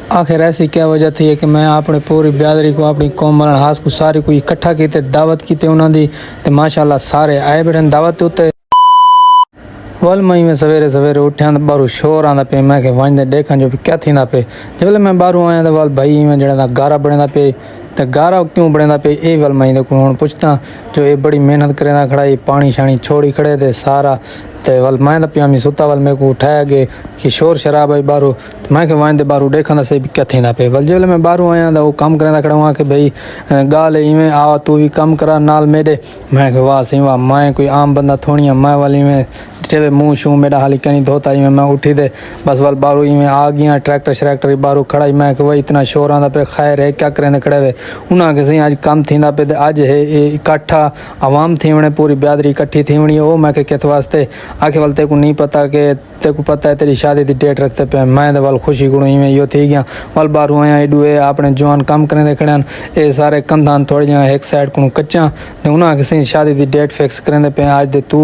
आखिर ऐसी क्या वजह थी कि मैं अपने पूरी बिरादरी को अपनी कौम वाले हास को सारी को इकट्ठा किते दावत की उन्होंने ते माशाल्लाह सारे आए बैठे दावत उत्ते वल मई में सवेरे सवेरे उठ्या तो बारू शोर आंदा पे मैं के वंजदे देखा जो क्या थींदा पे जब मैं बारू आया तो वल भाई में जड़ा गारा बनेदा पे तो गारा क्यों बनेदा पे ये वल मई को हुण पुछता जो ये बड़ी मेहनत करेंदा खड़ा ये पानी शानी छोड़ी खड़े थे सारा ते वल मैं तो पियामी सुता वल मेरे को उठाया गए कि शोर शराब आई बारू तो मैं के वंजदे बारू देखा से क्या थींदा पे वल जब मैं बारू आया तो वो कम करेंदा खड़ा हुआ कि भाई गाल इवें आवा तू भी कम करा नाल मेरे मैं के वाह सी वाह मैं कोई आम बंदा थोड़ी मैं वाली में जब मुँह शूँ मेरा हाली कहीं धोता ही मैं उठी दे बस वाल बारू ही में आ गया ट्रैक्टर श्रैक्टर बारू खड़ा ही मैं वही इतना शोर आंदा पे खैर है क्या करें खड़े हुए उन्हें कि सही अज कम थींदा पे अज है इकट्ठा आवाम थी वने पूरी बिरादरी इकट्ठी थी वनी वो मैं कित वास्ते आखे वाल तेको नहीं पता कि तेको पता है तेरी शादी की डेट रखते पे मैं तो वाल खुशी गुणु ही यो थी गया वाल बारू आया एडू ए अपने जवान कम करें खड़े ये सारे कंधा थोड़े जहाँ एक साइड को कच्चा तो उन्हें कि सही शादी की डेट फिक्स करें पे अज दे तू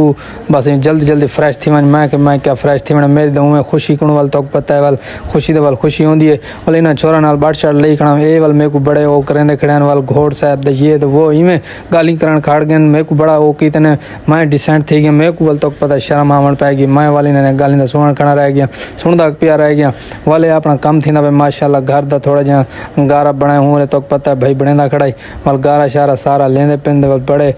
बस जल्दी जल्दी फ्रेश थी वन मैं क्या फ्रेश थी वना मेरी तो खुशी कुण वाल तो पता है वाल खुशी तो वाल खुशी होंगी है वाल इन्हें छोरा नाल बाट शाट लई खड़ा ये वाल मेरे को बड़े वो करें खड़े वाल घोड़ साहब दे ये तो वो इवें गाली करण खाड़ गए मेरे को बड़ा वो की तने मैं डिसेंट थी गया मेरे को वाल तो पता शर्म आवण पैगी मैं वाली ने गाली का सुन खड़ा रह गया सुनता पिया रह गया वाले अपना कम थी पे माशाल्लाह घर का थोड़ा जहा गारा बनाए हूँ तो पता है भाई बने खड़ा वाल गारा शारा सारा लेंदे पेंदे वाल बड़े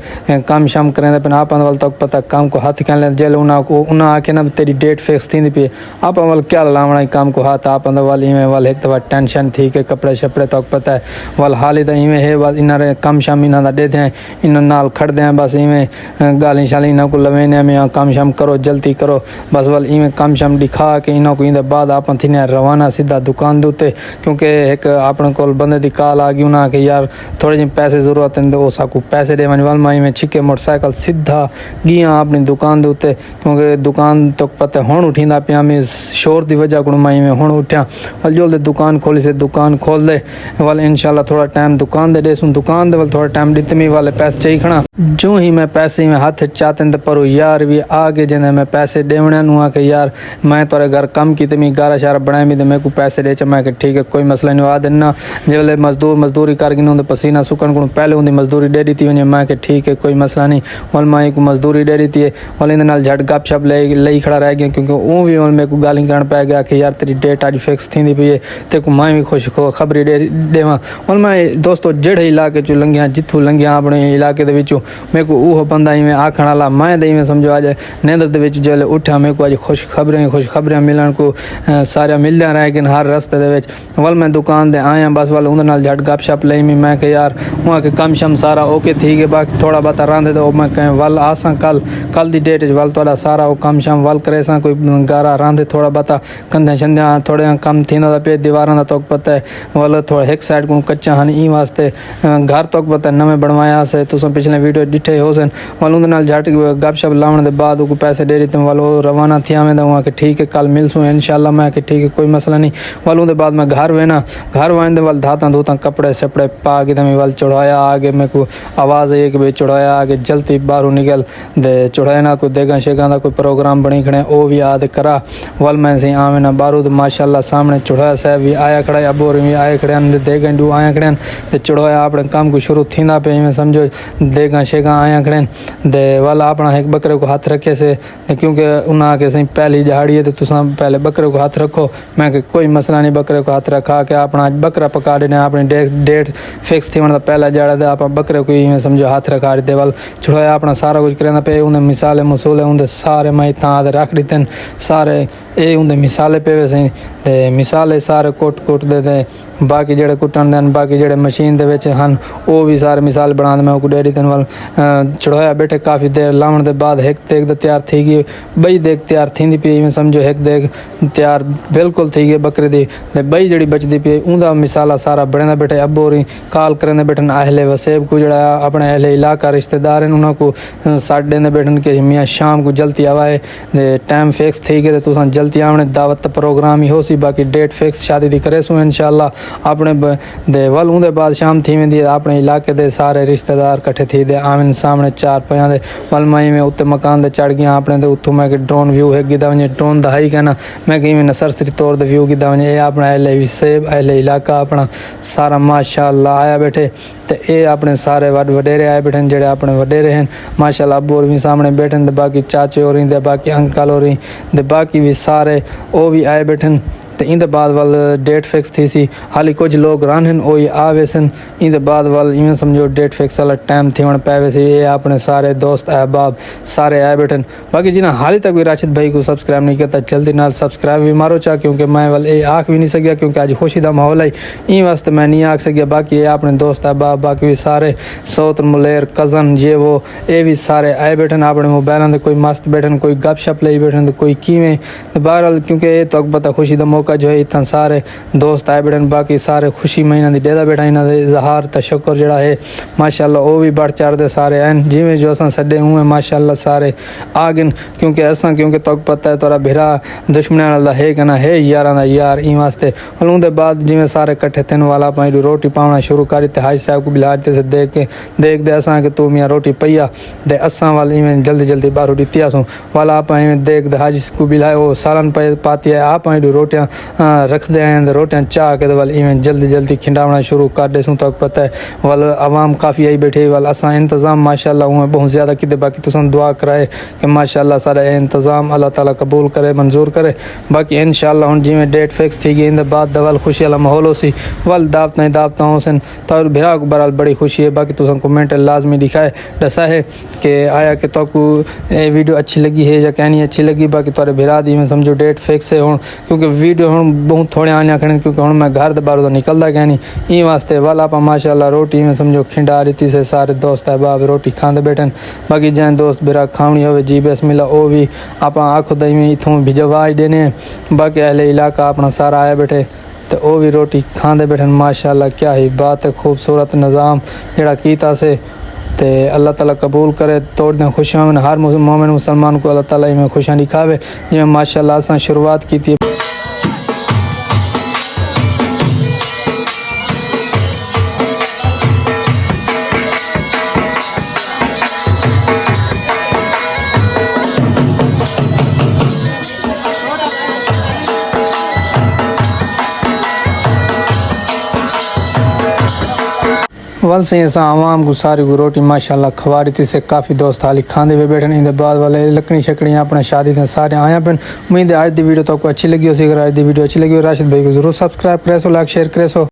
कम शम करें पे आप वाल तो पता काम को हाथ क्या जेल उन्हें आके ना तेरी डेट फिक्स थी पे आप वाल क्या लावना काम को हाथ आप वाल इवें वाल एक दफ़ा टेंशन थी कि कपड़े शपड़े तो पता है वाल हाल ही तो इवें है बस इन्हें कम शम इन्हें देते हैं इन नाल खड़ते हैं बस इवें गाली शाली इन्हों को लवेने में कम शम करो जल्दी करो बस वाल इवें कम शम दिखा के इन्हों को इंदे बाद आप थी रवाना सीधा दुकान के उत्ते क्योंकि एक अपने को बंदे की कॉल आ गई उन्हें कि यार थोड़े जी पैसे जरूरत है तो साकू पैसे दे वाल माई में छिके मोटरसाइकिल सीधा गया अपनी दुकान के उत्ते क्योंकि दुकान तो पता हुण उठींदा पिया मैं शोर की वजह को माई में हुण उठ्या वाल जो दुकान खोली से दुकान खोल दे वाल इंशाल्लाह थोड़ा टाइम दुकान दे देसूँ दुकान दे वाल थोड़ा टाइम दिते में वाले पैसे चाहिए खड़ा जो ही मैं पैसे में हाथ चाहते तो पर यार भी आगे जिन्हें मैं पैसे देवने नुआ कि यार मैं तोरे घर कम की तो मैं गारा शारा बनाए भी तो मेरे को पैसे दे मैं कि ठीक है कोई मसला नहीं आ देना जब मजदूरी कर गई उन्हें पसीना सुकन को पहले उनकी मजदूरी दे दी थी वने मैं कि ठीक है कोई मसला नहीं वाल माई को मजदूरी दे दी थी वाल इन झट गप शप ले खड़ा रह गया क्योंकि वो भी मेरे को गाली करण पै गया कि यार तेरी डेट अज फिक्स थी पी है ते को मैं भी खुश खबरी देवा वाल मैं दोस्तों जेड़े इलाके चो लंघिया जितों लंघिया अपने इलाके मेरे को वो बंदा इवें आखण वाला मैं तो इवें समझो अज नींदर जो उठा मेरे को अज खुश खबरें मिलन को सारे मिलद्या रह गए हर रस्ते वाल मैं दुकान दे आया बस वाल उन्हें झट गप शप ली मैं कि यार वहाँ के कम शम सारा ओके थी गए बाकी थोड़ा बहुत रांधे तो मैं कहें वाल आसा कल की डेट वाल थोड़ा सारा वो कम शम वाल करे सा कोई गारा रांधे थोड़ा बहुत कंधे शंध्या थोड़े कम थी पे दीवार तो पता है वाल थोड़ा एक साइड को कच्चा हन ई वास्ते घर तो पता है नवे बनवाया से तुम पिछले वीडियो डिठे हो सन वाल उन्हें झट गप शप लाने के बाद वो पैसे दे दी वाल रवाना थी मैं तो वहाँ के ठीक है कल मिलसूँ इंशाल्लाह मैं कि ठीक है कोई मसला नहीं वाल उनके बाद मैं घर वेना घर वाइन वाल धाता धोता कपड़े शपड़े पा के मैं वाल चढ़ाया आगे मेरे को आवाज़ आई कि भाई चढ़ाया आगे जल्दी बाहरों निकल दे चढ़ाया ना कोई देगा शेगा का कोई प्रोग्राम बनी खड़े वो भी याद करा वाल मैं सही आवे ना बारू तो माशाल्लाह सामने चढ़ाया साहब भी आया खड़ा अबोर भी आए खड़े देगा डू आया खड़े तो चढ़ाया अपने काम को शुरू थी पे मैं समझो देगा शेगा आया खड़े दे वाल अपना एक बकरे को हाथ रखे से क्योंकि उन्हें आके सही पहली दिहाड़ी है तो तुम पहले बकरे को हाथ रखो मैं कि कोई मसला नहीं बकरे को हाथ रखा के अपना बकरा पका देने अपनी डेट फिक्स थी मतलब पहला जड़ा था आप बकरे को ही समझो हाथ रखा देते वाल छुड़ाया अपना सारा कुछ करें पे उन्हें मिसाले मसूले उन्हें सारे मैं इतना रख देते सारे ये उन्हें मिसाले पे वैसे ते मिसाले सारे कुट देते बाकी जेड़े कुटन देन बाकी जेड़े मशीन दे विच हन वो भी सारे मिसाल बना मैं को डेरी दिन वाल चढ़ाया बैठे काफ़ी देर लावन के बाद एक देख तैयार थी गई बई देख तैयार थी पी मैं समझो एक देख तैयार बिल्कुल थी गई बकरे दी बई जड़ी बचती पी उनका मिसाला सारा बने बैठे अबो रही कॉल करें बैठन अहले वसेब को जड़ा अपने अहले इलाका रिश्तेदार हैं उन्होंने साढ़े बैठन के मियाँ शाम को जल्दी आवाए टाइम फिक्स थी गए तो जल्दी आवने दावत प्रोग्राम ही हो सी सी बाकी डेट फिक्स शादी दी करेसूं इंशाल्लाह अपने दे वल उंदे बाद शाम थी वेंदी अपने इलाके दे सारे रिश्तेदार इकट्ठे थी दे आमन सामने चार पयां दे वल मई में उत्ते मकान दे चढ़ गया अपने दे उतो मैं ड्रोन व्यू है गिदा वने ड्रोन दा ही कहना मैं कहीं नर्सरी तौर दे व्यू गिदा वने ये अपना एले भी सेब एले इलाका अपना सारा माशाल्लाह आया बैठे ते ये अपने सारे वडेरे आए बैठे जेड़े अपने वडेरे हैं माशाल्लाह अब्बू और भी सामने बैठे ते बाकी चाचे और दे बाकी अंकल और दे बाकी भी सारे ओ भी आए बैठे तो इंदे बाद वाल डेट फिक्स थी सी हाली कुछ लोग रहन वो आवे सन इंदे बाद वाल इवें समझो डेट फिक्स वाला टाइम थी वन पावे सी ये अपने सारे दोस्त अहबाब सारे आए बैठन बाकी जिन्हें हाली तक भी राशिद भाई को सब्सक्राइब नहीं किया जल्दी नाल सब्सक्राइब भी मारो चाह क्योंकि मैं वाल ये आख भी नहीं सकिया क्योंकि आज खुशी का माहौल है इन वास्ते मैं नहीं आख सकिया बाकी ये अपने दोस्त अहबाब बाकी भी सारे सौत मुलेर कज़न ये वो ये भी सारे आए बैठन अपने मोबाइलों से कोई मस्त बैठन कोई गप शप ले बैठन कोई किवें बहरहाल क्योंकि ये तो पता खुशी का मौका जो है इतना सारे दोस्त आए बैठन बाकी सारे खुशी महीना की डेदा बैठा इन्हों के इजहार तशक्कर जड़ा है माशाल्लाह वो भी बढ़ चढ़ते सारे हैं जिमें जो असा सडे हुए माशाल्लाह सारे आ गए क्योंकि असा क्योंकि तो पता है तोरा भिरा दुश्मन वाला है कहना है यार यार इन वास्ते और उनके बाद जिमें सारे कट्ठे थिन वाला पाई रोटी पाना शुरू करी ते हाजी साहब को बिलाजते से देख दे असा कि तू मियाँ रोटी पईया दे असा वाल इवें जल्दी जल्दी बाहर दिती आसूँ वाला आप इवें देख दे हाजी को बिलाए वो सालन पे पाती है आप रोटियाँ रख दे आए रोटियां चाह के वाल इवें जल्दी जल्दी खिंडावना शुरू कर दे सूँ तक पता है वाल आवाम काफ़ी आई बैठे वाल असा इंतज़ाम माशाल्लाह हुए बहुत ज़्यादा कि बाकी तुम दुआ कराए कि माशाल्लाह सारा इंतज़ाम अल्लाह ताला कबूल करे मंजूर करे बाकी इंशाल्लाह हुण जिवें डेट फिक्स थी गई इन बाद दवाल खुशी वाला माहौल हो सी वाल दावत हो सन तो भिरा को बहरहाल बड़ी खुशी है बाकी तुम कमेंट लाजमी दिखाए दसा है कि आया कि तो ये वीडियो अच्छी लगी है या क्या नहीं अच्छी लगी बाकी तुरे भिरा दी में समझो डेट फिक्स है हूँ क्योंकि वीडियो हूँ बहुत थोड़े आने आखने क्योंकि हूँ मैं घर बाहर तो निकलता क्या नहीं इन वास्ते वाल आप माशाल्लाह रोटी में समझो खिंडा रीति से सारे दोस्त अहबाब रोटी खाते बैठन बाकी जैन दोस्त बिरा खावनी हो जी बिस्मिल्ला वो भी आप आखो दही में इतों भिजवा ही देने बाकी अहले इलाका अपना सारा आया बैठे तो वो भी रोटी खाते बैठन माशाल्लाह क्या ही बात है खूबसूरत निज़ाम जड़ा कीता से ते अल्लाह ताला कबूल करे तोड़ने खुशियाँ में हर मोमिन मुसलमान को अल्लाह ताला में खुशियाँ दिखावे जिमें माशाल्लाह असां शुरुआत की थी वल से असा आवाम को सारी को रोटी माशाल्लाह खवा रही थी से काफ़ी दोस्त हाली खाते हुए बैठे इन बाद वाले लकड़ी शकड़ियाँ अपने शादी से सारे आया पेन उम्मीद है आज की वीडियो तो आपको अच्छी लगी हो अगर आज की वीडियो अच्छी लगी हो राशिद भाई को जरूर सब्सक्राइब करे सो लाइक शेयर करे सो।